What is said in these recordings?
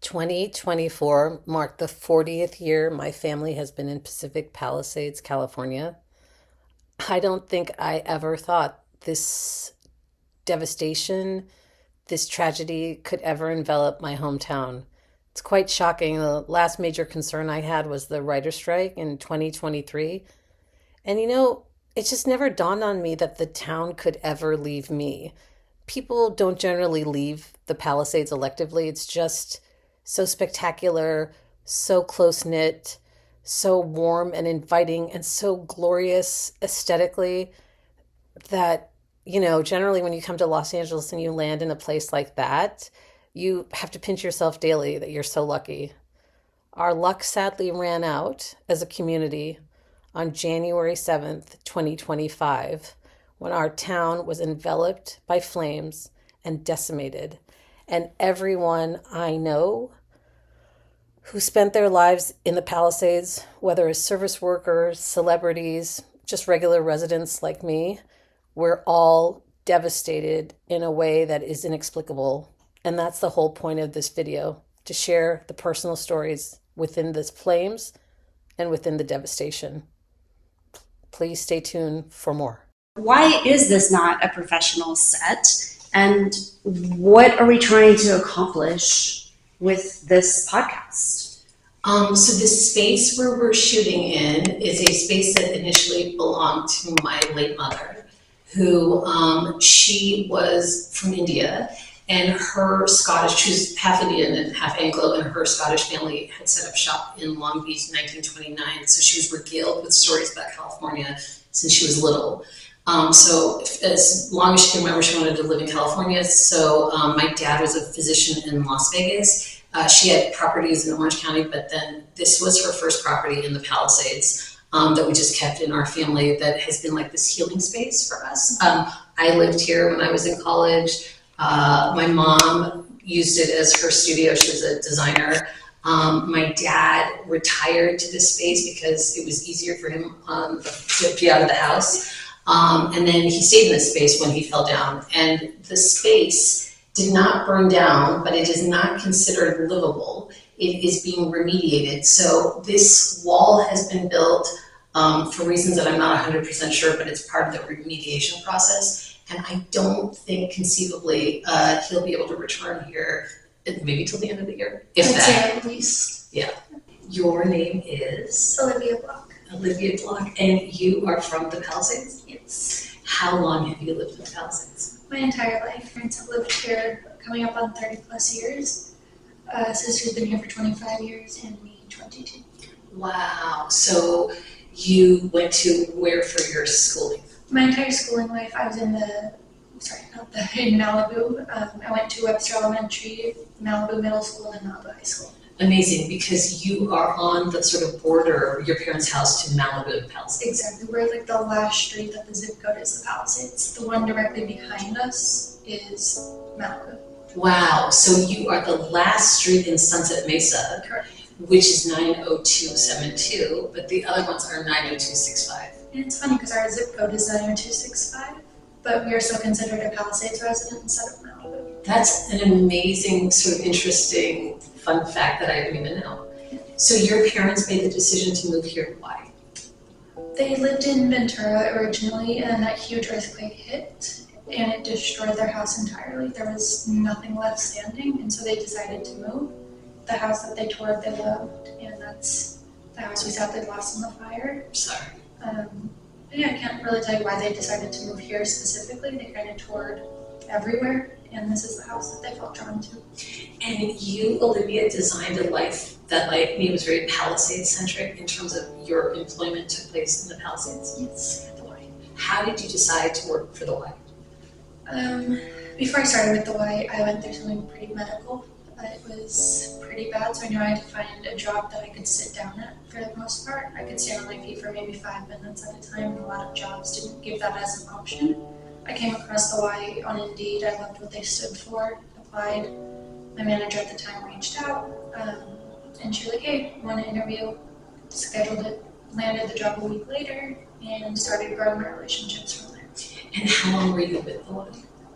...2024 marked the 40th year my family has been in Pacific Palisades, California. I don't think I ever thought this devastation, this tragedy could ever envelop my hometown. It's quite shocking. The last major concern I had was the writer's strike in 2023. And it just never dawned on me that the town could ever leave me. People don't generally leave the Palisades electively. It's just so spectacular, so close knit, so warm and inviting, and so glorious aesthetically that, generally when you come to Los Angeles and you land in a place like that, you have to pinch yourself daily that you're so lucky. Our luck sadly ran out as a community on January 7th, 2025, when our town was enveloped by flames and decimated. And everyone I know who spent their lives in the Palisades, whether as service workers, celebrities, just regular residents like me, we're all devastated in a way that is inexplicable. And that's the whole point of this video, to share the personal stories within this flames and within the devastation. Please stay tuned for more. Why is this not a professional set? And what are we trying to accomplish with this podcast? So this space where we're shooting in is a space that initially belonged to my late mother, who she was from India, and her Scottish, she was half Indian and half Anglo, and her Scottish family had set up shop in Long Beach in 1929. So she was regaled with stories about California since she was little. So as long as she can remember, she wanted to live in California. So my dad was a physician in Las Vegas. She had properties in Orange County, but then this was her first property in the Palisades that we just kept in our family, that has been like this healing space for us. I lived here when I was in college. My mom used it as her studio. She was a designer. My dad retired to this space because it was easier for him to be out of the house. And then he stayed in this space when he fell down. And the space did not burn down, but it is not considered livable. It is being remediated. So this wall has been built for reasons that I'm not 100% sure, but it's part of the remediation process. And I don't think conceivably he'll be able to return here maybe till the end of the year, if that. At least. Yeah. Your name is? Olivia Block. Olivia Block. And you are from the Palisades? Yes. How long have you lived in the Palisades? My entire life. Parents have lived here coming up on 30 plus years. Sister's been here for 25 years and me 22. Wow. So you went to where for your schooling? My entire schooling life, I was in in Malibu. I went to Webster Elementary, Malibu Middle School, and Malibu High School. Amazing, because you are on the sort of border, your parents' house to Malibu and Palisades. Exactly. We're like the last street that the zip code is the Palisades. The one directly behind us is Malibu. Wow. So you are the last street in Sunset Mesa. Correct. Which is 90272, but the other ones are 90265. And it's funny because our zip code is 90265, but we are still considered a Palisades resident instead of Malibu. That's an amazing, sort of interesting, fun fact that I didn't even know. So your parents made the decision to move here. Why? They lived in Ventura originally, and that huge earthquake hit, and it destroyed their house entirely. There was nothing left standing, and so they decided to move. The house that they toured, they loved, and that's the house we sadly lost in the fire. Sorry. Yeah, I can't really tell you why they decided to move here specifically. They kind of toured everywhere, and this is the house that they felt drawn to. And you, Olivia, designed a life that, like me, was very Palisades-centric in terms of your employment took place in the Palisades. Yes. At the Y. How did you decide to work for the Y? Before I started with the Y, I went through something pretty medical. It was pretty bad, so I knew I had to find a job that I could sit down at for the most part. I could stand on my feet for maybe 5 minutes at a time, and a lot of jobs didn't give that as an option. I came across the Y on Indeed. I loved what they stood for, applied, My manager at the time reached out, and she was like, hey, want to interview? Scheduled it, landed the job a week later, and started growing my relationships from there. And how long were you with the Y?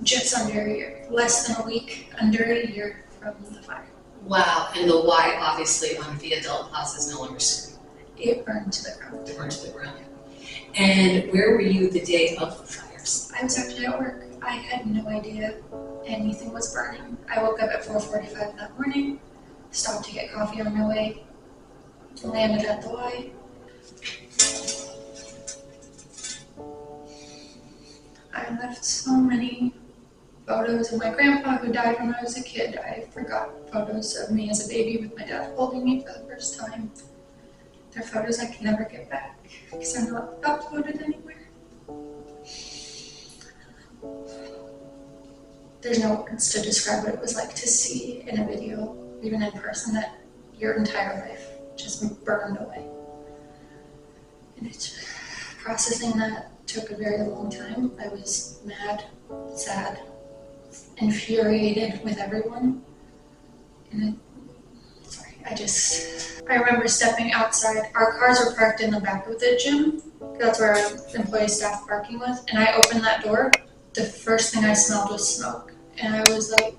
Just under a year, less than a week, under a year from the fire. Wow, and the Y obviously on the adult plaza is no longer serving. It burned to the ground. It burned to the ground. And where were you the day of the fires? I was actually at work. I had no idea anything was burning. I woke up at 4:45 that morning, stopped to get coffee on my way, landed at the Y. I left so many photos of my grandpa who died when I was a kid. I forgot photos of me as a baby with my dad holding me for the first time. They're photos I can never get back because they're not uploaded anywhere. There's no words to describe what it was like to see in a video, even in person, that your entire life just burned away. And it's processing that took a very long time. I was mad, sad, infuriated with everyone. And I remember stepping outside. Our cars were parked in the back of the gym. That's where our employee staff parking was. And I opened that door. The first thing I smelled was smoke. And I was like,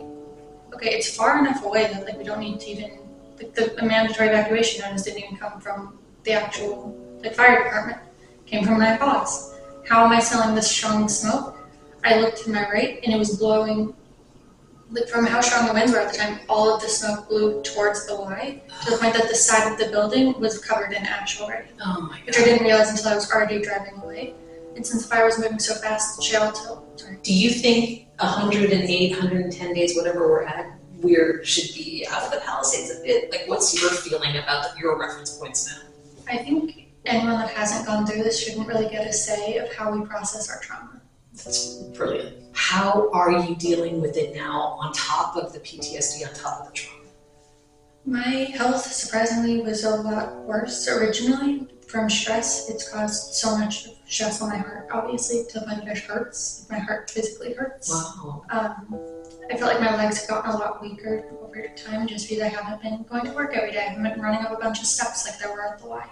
okay, it's far enough away that like we don't need to even, like the mandatory evacuation notice didn't even come from the actual like fire department. It came from my boss. How am I smelling this strong smoke? I looked to my right and it was blowing, like from how strong the winds were at the time, all of the smoke blew towards the Y to the point that the side of the building was covered in ash already. Oh my God. Which I didn't realize until I was already driving away. And since the fire was moving so fast, Do you think 108, 110 days, whatever we're at, we should be out of the Palisades a bit? Like, what's your feeling about your reference points now? I think anyone that hasn't gone through this shouldn't really get a say of how we process our trauma. That's brilliant. How are you dealing with it now on top of the PTSD, on top of the trauma? My health, surprisingly, was a lot worse originally from stress. It's caused so much stress on my heart, obviously, to the point that it hurts. My heart physically hurts. Wow. I felt like my legs have gotten a lot weaker over time just because I haven't been going to work every day. I haven't been running up a bunch of steps like there were at the Y.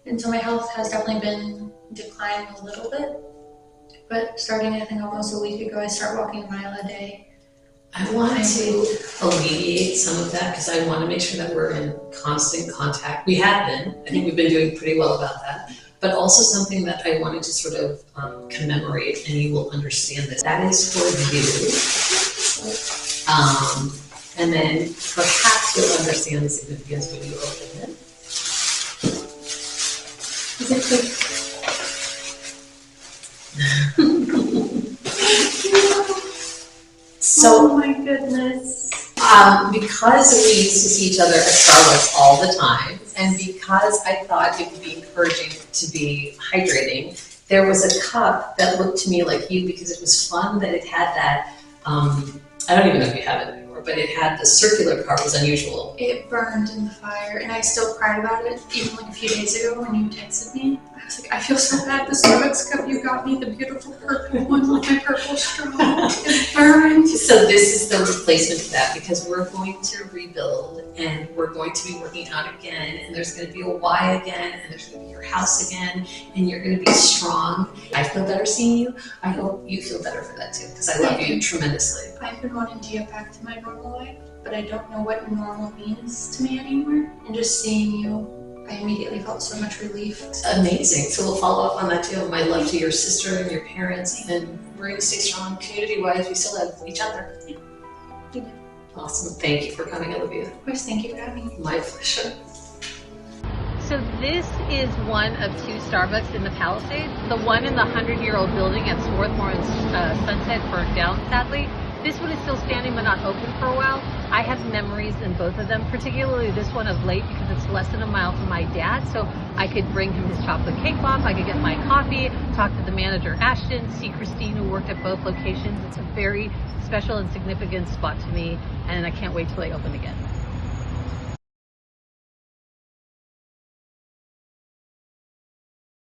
And so my health has definitely been declining a little bit. But starting, I think, almost a week ago, I started walking a mile a day. I want to alleviate some of that because I want to make sure that we're in constant contact. We have been. I think we've been doing pretty well about that. But also something that I wanted to sort of commemorate, and you will understand this. That is for you. And then perhaps you'll understand the significance when you open it. Is it quick? So, oh my goodness. because we used to see each other at Starbucks all the time, and because I thought it would be encouraging to be hydrating, there was a cup that looked to me like you because it was fun that it had that, I don't even know if you have it anymore, but it had the circular part was unusual. It burned in the fire, and I still cried about it, even like a few days ago when you texted me. I was like, I feel so bad. The Starbucks cup you got me, the beautiful purple one with my purple straw, it burned. So this is the replacement for that because we're going to rebuild and we're going to be working out again, and there's going to be a Y again, and there's going to be your house again, and you're going to be strong. I feel better seeing you. I hope you feel better for that too because I love you tremendously. I've been wanting to get back to my normal life, but I don't know what normal means to me anymore. And just seeing you, I immediately felt so much relief. Amazing. So we'll follow up on that too. My love to your sister and your parents, and we're going to stay strong community-wise. We still have each other. Yeah. Awesome. Thank you for coming, Olivia. Of course, thank you for having me. My pleasure. So this is one of two Starbucks in the Palisades. The one in the 100-year-old building at Swarthmore and Sunset burned down, sadly. This one is still standing but not open for a while. I have memories in both of them, particularly this one of late because it's less than a mile from my dad, so I could bring him his chocolate cake box, I could get my coffee, talk to the manager Ashton, see Christine who worked at both locations. It's a very special and significant spot to me, and I can't wait till they open again.